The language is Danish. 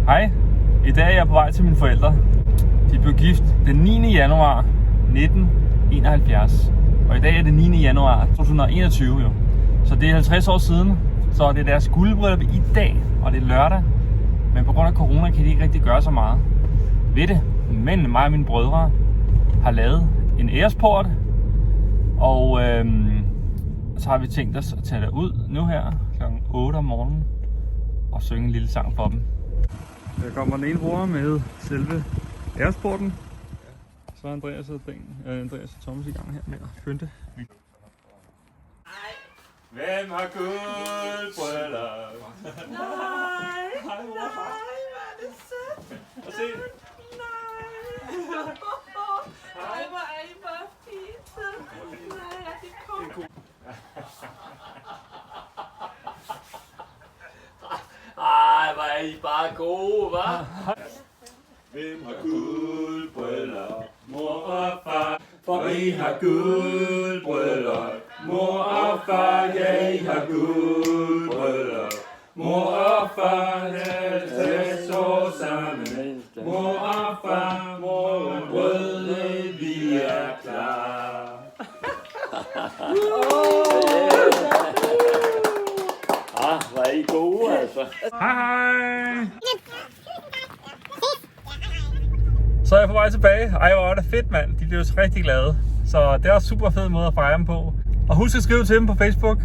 Hej, i dag er jeg på vej til mine forældre. De blev gift den 9. januar 1971, og i dag er det 9. januar 2021 jo. Så det er 50 år siden, så det er deres guldbryllup i dag, og det er lørdag. Men på grund af corona kan de ikke rigtig gøre så meget ved det. Men mig og mine brødre har lavet en æresport, og så har vi tænkt os at tage derud nu her kl. 8 om morgenen og synge en lille sang for dem. Der kommer den ene bror med selve æresporten. Så er Andreas og Thomas i gang her med at pynte. Hvem har guldbryllup? Nej, nej, hvor er det sødt. Og se. Nej. Ej, hvor er I bare fint. Nej, er det cool. Ej, hvor er I bare gode, hva'? Hvem har guldbryllup? Mor og far, for I har guldbryllup. Mor og far, ja, I har guldbryllup. Mor og far, lad så sammen. Mor og far, morgenbrødet, vi er klar. Ah, hvor er I gode, altså. Hej! Så er jeg på vej tilbage. Ej, hvor er det fedt, mand. De blev rigtig glade. Så det er også super fed måde at fejre dem på. Og husk at skrive til dem på Facebook.